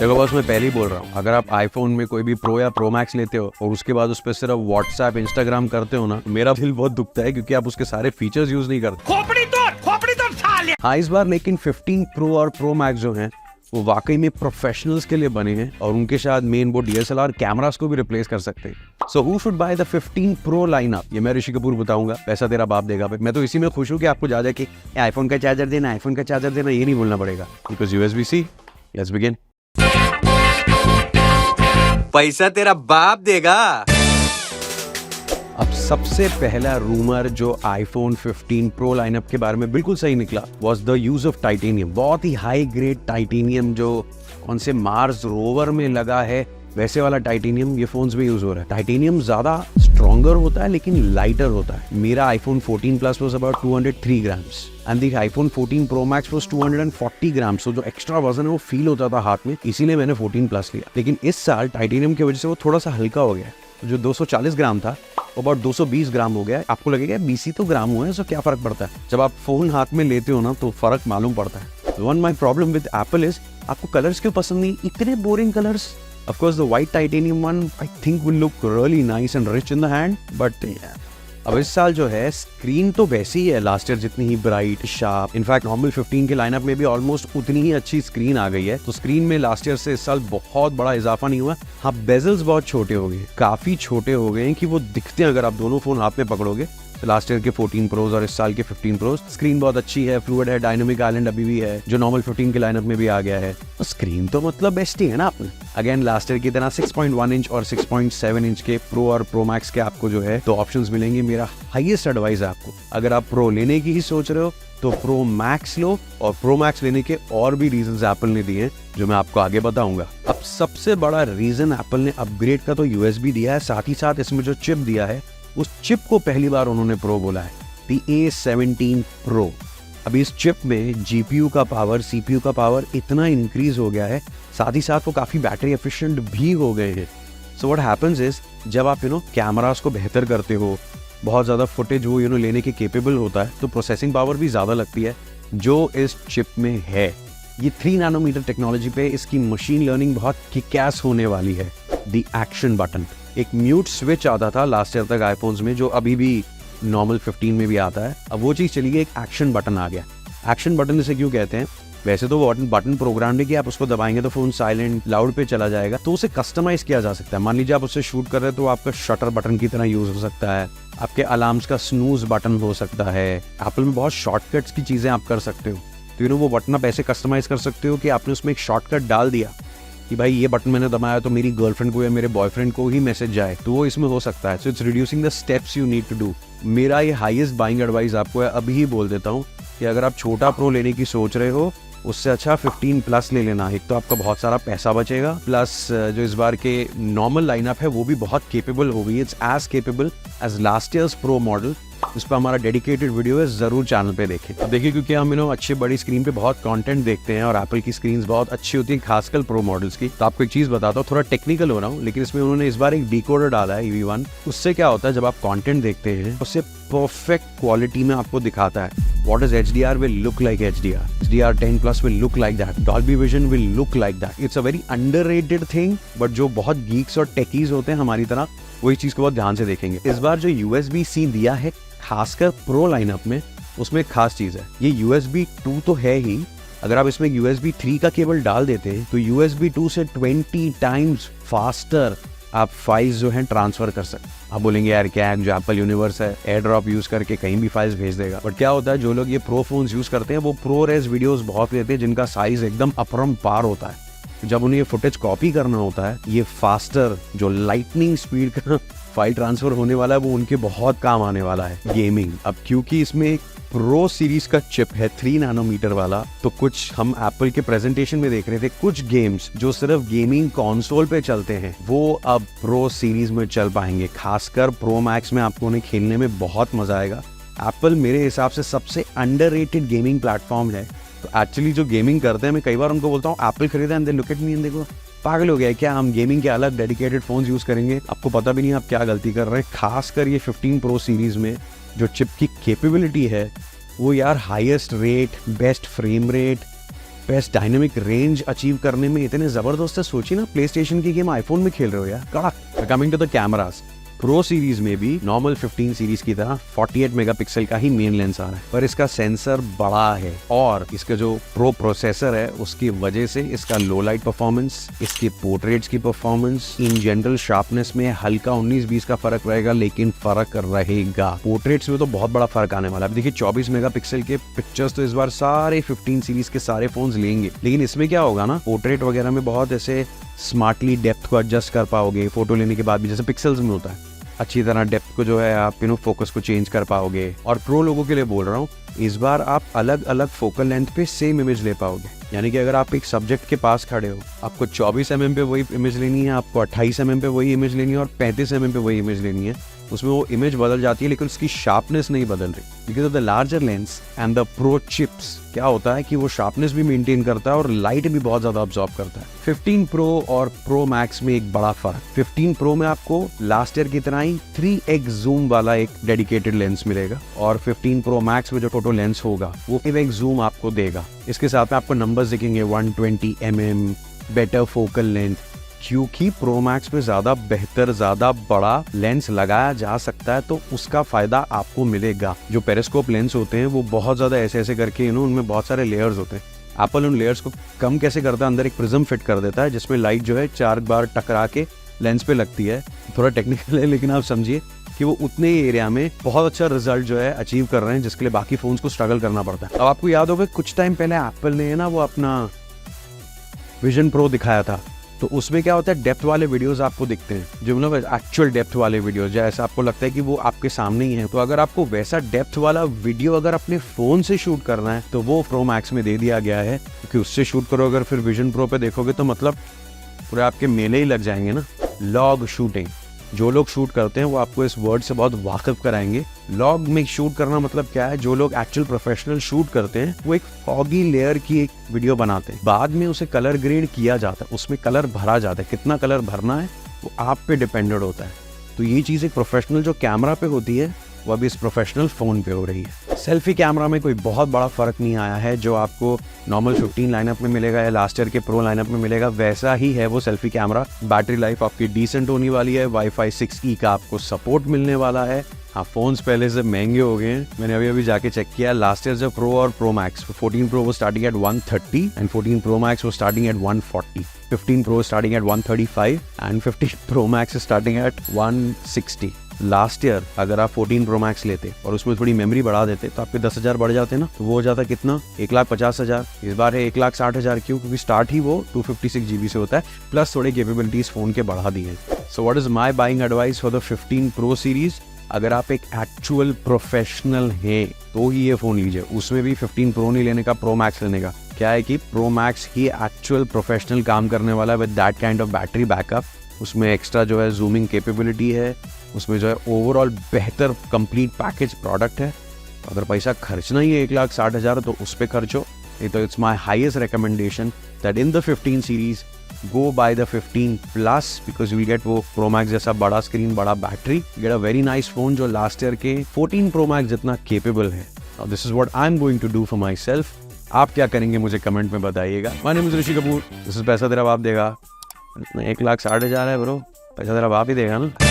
देखो बस मैं पहले ही बोल रहा हूँ, अगर आप आईफोन में कोई भी प्रो या प्रो मैक्स लेते हो और उसके बाद उस पर सिर्फ व्हाट्सएप इंस्टाग्राम करते हो ना, मेरा दिल बहुत दुखता है क्योंकि आप उसके सारे फीचर्स यूज नहीं करते। खोपड़ी तोड़ साले। हाँ इस बार लेकिन 15 प्रो और प्रो मैक्स जो हैं वो वाकई में प्रोफेशनल्स के लिए बने हैं और उनके साथ मेन वो DSLR कैमरास को भी रिप्लेस कर सकते हैं। So who should by the 15 pro lineup, ये मैं ऋषि कपूर बताऊंगा, पैसा तेरा बाप देगा। मैं तो इसी में खुश हूँ कि आपको जा जाके आईफोन का चार्जर देना, आईफोन का चार्जर देना, ये नहीं बोलना पड़ेगा बिकॉज USB-C। Let's begin. पैसा तेरा बाप देगा। अब सबसे पहला रूमर जो आईफोन 15 प्रो लाइनअप के बारे में बिल्कुल सही निकला was the use of titanium. बहुत ही हाई ग्रेड टाइटेनियम जो कौन से मार्स रोवर में लगा है, वैसे वाला टाइटेनियम ये फोन्स में यूज हो रहा है। टाइटेनियम ज्यादा स्ट्रॉन्गर होता है लेकिन लाइटर होता है। मेरा iPhone 14 plus was about 203 grams and the iPhone 14 pro max was 240 grams. So जो एक्स्ट्रा वजन है वो फील होता था हाथ में, इसीलिए मैंने 14 प्लस लिया। लेकिन इस साल टाइटेनियम की वजह से वो थोड़ा सा हल्का हो गया, जो 240 ग्राम था वो अबाउट 220 ग्राम हो गया। आपको लगेगा 20 ही तो ग्राम हुए हैं, सो क्या फर्क पड़ता है। जब आप फोन हाथ में लेते हो ना तो फर्क मालूम पड़ता है। One my problem with Apple is आपको कलर्स क्यों पसंद नहीं, इतने boring colours. Of course, the white titanium one I think will look really nice and rich in the hand, but yeah. अब इस साल जो है स्क्रीन तो वैसी ही है लास्ट ईयर जितनी ही ब्राइट शार्प। इनफैक्ट नॉर्मल 15 के लाइनअप में भी ऑलमोस्ट उतनी ही अच्छी स्क्रीन आ गई है। तो स्क्रीन में लास्ट ईयर से इस साल बहुत बड़ा इजाफा नहीं हुआ। हाँ बेजल्स बहुत छोटे हो गए, काफी छोटे हो गए हैं कि वो दिखते हैं अगर आप दोनों फोन हाथ में पकड़ोगे। लास्ट ईयर के 14 प्रोज और इस साल के 15 प्रोज स्क्रीन बहुत अच्छी है, फ्लूइड है, डायनामिक आइलैंड अभी भी है जो नॉर्मल 15 के लाइनअप में भी आ गया है। तो स्क्रीन तो मतलब बेस्ट ही है ना आपने। अगेन लास्ट ईयर की तरह 6.1 इंच और 6.7 इंच के प्रो और प्रो मैक्स के आपको जो है दो ऑप्शंस मिलेंगे। मेरा हाईएस्ट एडवाइस है आपको, अगर आप प्रो लेने की ही सोच रहे हो तो प्रो मैक्स लो, और प्रो मैक्स लेने के और भी रीजंस एप्पल ने दिए हैं जो मैं आपको आगे बताऊंगा। अब सबसे बड़ा रीजन एप्पल ने अपग्रेड का तो USB दिया है, साथ ही साथ इसमें जो चिप दिया है उस चिप को पहली बार उन्होंने प्रो बोला है, दी A17 Pro। अभी इस चिप में GPU का पावर, CPU का पावर इतना इंक्रीज हो गया है, साथ ही साथ वो काफी बैटरी एफिशिएंट भी हो गए हैं। सो व्हाट हैपेंस इज जब आप कैमरास को बेहतर करते हो, बहुत ज्यादा फुटेज वो लेने के केपेबल होता है, तो प्रोसेसिंग पावर भी ज्यादा लगती है जो इस चिप में है। ये 3 नैनोमीटर टेक्नोलॉजी पे इसकी मशीन लर्निंग बहुत किक-एस होने वाली है। द एक्शन बटन, एक म्यूट स्विच आता था लास्ट ईयर तक आईफोन्स में जो अभी भी नॉर्मल 15 में भी आता है, अब वो चीज चली गई, एक एक्शन बटन आ गया। एक्शन बटन इसे क्यों कहते हैं, वैसे तो वो बटन प्रोग्राम है कि आप उसको दबाएंगे तो फोन साइलेंट लाउड पे चला जाएगा, तो उसे कस्टमाइज किया जा सकता है। मान लीजिए आप उससे शूट कर रहे हैं तो आपका शटर बटन की तरह यूज हो सकता है, आपके अलार्म्स का स्नूज बटन हो सकता है। एप्पल में बहुत शॉर्टकट्स की चीजें आप कर सकते हो, तो वो बटन आप ऐसे कस्टमाइज कर सकते हो कि आपने उसमें एक शॉर्टकट डाल दिया कि भाई ये बटन मैंने दबाया तो मेरी गर्लफ्रेंड को या मेरे बॉयफ्रेंड को ही मैसेज जाए, तो वो इसमें हो सकता है। So it's reducing the steps you need to do. मेरा ये हाईएस्ट बाइंग एडवाइस आपको है, अभी ही बोल देता हूँ कि अगर आप छोटा प्रो लेने की सोच रहे हो उससे अच्छा 15 प्लस ले लेना। एक तो आपका बहुत सारा पैसा बचेगा, प्लस जो इस बार के नॉर्मल लाइनअप है वो भी बहुत केपेबल हो गई। It's as capable as last year's pro model. इस पर हमारा डेडिकेटेड वीडियो है, जरूर चैनल पे देखें। अब देखिए क्योंकि हम अच्छी बड़ी स्क्रीन पे बहुत कंटेंट देखते हैं और एप्पल की स्क्रीन बहुत अच्छी होती है, खासकर प्रो मॉडल्स की। तो आपको एक चीज बताता हूँ, थोड़ा टेक्निकल हो रहा हूँ, लेकिन इसमें उन्होंने इस बार एक डिकोडर डाला है EV1। उससे क्या होता है, जब आप कंटेंट देखते हैं उससे परफेक्ट क्वालिटी में आपको दिखाता है what is HDR will look like HDR, HDR10 plus will look like that, Dolby Vision will look like that. It's a very underrated thing, but जो बहुत geeks और techies होते हैं हमारी तरह वो इस चीज को बहुत ध्यान से देखेंगे। इस बार जो USB-C दिया है खासकर प्रो लाइनअप में, उसमें एक खास चीज है, ये USB 2 तो है ही, अगर आप इसमें USB 3 का केबल डाल देते हैं तो USB 2 से 20 टाइम्स फास्टर आप फाइल्स जो हैं ट्रांसफर कर सकते हैं। आप बोलेंगे यार क्या है, जो एप्पल यूनिवर्स है, एयर ड्रॉप यूज करके कहीं भी फाइल्स भेज देगा। बट क्या होता है, जो लोग ये प्रो फोन्स यूज करते हैं वो प्रो रेस वीडियोस बहुत लेते हैं जिनका साइज एकदम अपरंपार होता है। जब उन्हें ये फुटेज कॉपी करना होता है, ये फास्टर जो लाइटनिंग स्पीड का फाइल ट्रांसफर होने वाला है वो उनके बहुत काम आने वाला है। गेमिंग, अब क्योंकि इसमें प्रो सीरीज का चिप है 3 नैनोमीटर वाला, तो कुछ हम एप्पल के प्रेजेंटेशन में देख रहे थे, कुछ गेम्स जो सिर्फ गेमिंग कंसोल पे चलते हैं वो अब प्रो सीरीज में चल पाएंगे। खासकर प्रो मैक्स में आपको उन्हें खेलने में बहुत मजा आएगा। एप्पल मेरे हिसाब से सबसे अंडररेटेड गेमिंग प्लेटफॉर्म है। तो एक्चुअली जो गेमिंग करते हैं, मैं कई बार उनको बोलता हूँ एप्पल खरीदा and they look at me and देखो पागल हो गया क्या, हम गेमिंग के अलग डेडिकेटेड फोन्स यूज करेंगे, आपको पता भी नहीं आप क्या गलती कर रहे हैं। खासकर ये 15 प्रो सीरीज में जो चिप की कैपेबिलिटी है वो यार highest rate, best frame rate, best dynamic range achieve करने में इतने जबरदस्त है। सोचिए ना, प्ले स्टेशन की गेम आईफोन में खेल रहे हो यार, कड़क। Coming to the cameras, pro series में भी नॉर्मल 15 सीरीज की तरह 48 मेगापिक्सल का ही मेन लेंस आ रहा है, पर इसका सेंसर बड़ा है और इसका जो प्रो प्रोसेसर है उसकी वजह से इसका लो लाइट परफॉर्मेंस, इसके पोर्ट्रेट्स की परफॉर्मेंस, इन जनरल शार्पनेस में हल्का 19-20 का फर्क रहेगा, लेकिन फर्क रहेगा। पोर्ट्रेट्स में तो बहुत बड़ा फर्क आने वाला है। अब देखिए 24 मेगापिक्सल के पिक्चर्स तो इस बार सारे 15 सीरीज के सारे फोन्स लेंगे, लेकिन इसमें क्या होगा ना, पोर्ट्रेट वगैरह में बहुत ऐसे स्मार्टली डेप्थ को एडजस्ट कर पाओगे फोटो लेने के बाद भी, जैसे पिक्सल्स में होता है। अच्छी तरह डेप्थ को जो है आप फोकस को चेंज कर पाओगे। और प्रो लोगों के लिए बोल रहा हूँ, इस बार आप अलग अलग फोकल लेंथ पे सेम इमेज ले पाओगे। यानी कि अगर आप एक सब्जेक्ट के पास खड़े हो, आपको 24 mm पे वही इमेज लेनी है, आपको 28 mm पे वही इमेज लेनी है और 35 mm पे वही इमेज लेनी है, उसमें वो इमेज बदल जाती है लेकिन उसकी शार्पनेस नहीं बदल रही, because of the larger lens and the pro chips. क्या होता है कि वो शार्पनेस भी मेंटेन करता है और लाइट भी बहुत ज्यादा अब्सॉर्ब करता है। 15 प्रो और प्रो मैक्स में एक बड़ा फर्क, 15 प्रो में आपको लास्ट ईयर की तरह ही 3x जूम वाला एक डेडिकेटेड लेंस मिलेगा और 15 प्रो मैक्स में जो फोटो लेंस होगा वो 5x जूम आपको देगा। इसके साथ में आपको नंबर्स दिखेंगे 120 mm, बेटर फोकल लेंथ, क्योंकि प्रो मैक्स में ज्यादा बेहतर, ज्यादा बड़ा लेंस लगाया जा सकता है, तो उसका फायदा आपको मिलेगा। जो पेरिस्कोप लेंस होते हैं वो बहुत ज्यादा ऐसे ऐसे करके उनमें बहुत सारे लेयर्स होते हैं। एप्पल उन लेयर्स को कम कैसे करता है, अंदर एक प्रिज्म फिट कर देता है जिसमें लाइट जो है 4 बार टकरा के लेंस पे लगती है। थोड़ा टेक्निकल है लेकिन आप समझिए कि वो उतने ही एरिया में बहुत अच्छा रिजल्ट जो है अचीव कर रहे हैं, जिसके लिए बाकी फोन्स को स्ट्रगल करना पड़ता है। अब आपको याद होगा कुछ टाइम पहले एप्पल ने ना वो अपना विजन प्रो दिखाया था, तो उसमें क्या होता है, डेप्थ वाले वीडियोस आपको दिखते हैं, जो मतलब एक्चुअल डेप्थ वाले वीडियोस, जैसा आपको लगता है कि वो आपके सामने ही है। तो अगर आपको वैसा डेप्थ वाला वीडियो अगर अपने फोन से शूट करना है तो वो प्रो मैक्स में दे दिया गया है, क्योंकि उससे शूट करो अगर फिर विजन प्रो पे देखोगे तो मतलब पूरे आपके मेले ही लग जाएंगे ना। लॉग शूटिंग, जो लोग शूट करते हैं वो आपको इस वर्ड से बहुत वाकिफ कराएंगे। लॉग में शूट करना मतलब क्या है, जो लोग एक्चुअल प्रोफेशनल शूट करते हैं वो एक फॉगी लेयर की एक वीडियो बनाते हैं, बाद में उसे कलर ग्रेड किया जाता है, उसमें कलर भरा जाता है। कितना कलर भरना है वो आप पे डिपेंडेंट होता है। तो ये चीज़ एक प्रोफेशनल जो कैमरा पे होती है वो अभी इस प्रोफेशनल फोन पे हो रही है। सेल्फी कैमरा में कोई बहुत बड़ा फर्क नहीं आया है, जो आपको नॉर्मल 15 लाइनअप में मिलेगा या लास्ट ईयर के प्रो लाइनअप में मिलेगा वैसा ही है वो सेल्फी कैमरा। बैटरी लाइफ आपकी डिसेंट होने वाली है, वाईफाई 6E का आपको सपोर्ट मिलने वाला है। हाँ, फोन्स पहले से महंगे हो गए हैं, मैंने अभी जाके चेक किया। लास्ट ईयर जो प्रो और प्रो मैक्स, 14 प्रो वो starting at 130 and 14 pro max वो starting at 140, 15 pro starting at 135 and 15 pro max starting at 160। Last year अगर आप 14 प्रो मैक्स लेते और उसमें थोड़ी मेमोरी बढ़ा देते तो आपके 10,000 बढ़ जाते ना, तो वो हो जाता कितना, 1,50,000। इस बार है 1,60,000। क्यों? क्योंकि स्टार्ट ही वो 256 GB से होता है, प्लस थोड़े कैपेबिलिटीज फोन के बढ़ा दिए। So what is my buying advice for the 15 pro series? अगर आप एक एक्चुअल प्रोफेशनल है तो ही ये फोन लीजिए, उसमें भी 15 प्रो नहीं लेने का, प्रो मैक्स लेने का। क्या है कि प्रो मैक्स ही एक्चुअल प्रोफेशनल काम करने वाला है with that kind of battery backup. उसमें एक्स्ट्रा जो है जूमिंग कैपेबिलिटी है, उसमें जो है ओवरऑल बेहतर कंप्लीट पैकेज प्रोडक्ट है। तो अगर पैसा खर्चना ही है 1,60,000 तो उस पर खर्चो। तो it's my highest recommendation that in the 15 series go by the 15 plus because you will get वो Pro Max जैसा बड़ा स्क्रीन, बड़ा battery, get a very nice phone जो लास्ट ईयर के 14 Pro Max जितना केपेबल है। Now this is what I'm going to do for myself। आप क्या करेंगे मुझे कमेंट में बताइएगा। My name is Rishi Kapoor, this is पैसा तेरा बाप देगा। 1,60,000 है ब्रो, पैसा तेरा बाप ही देगा ना।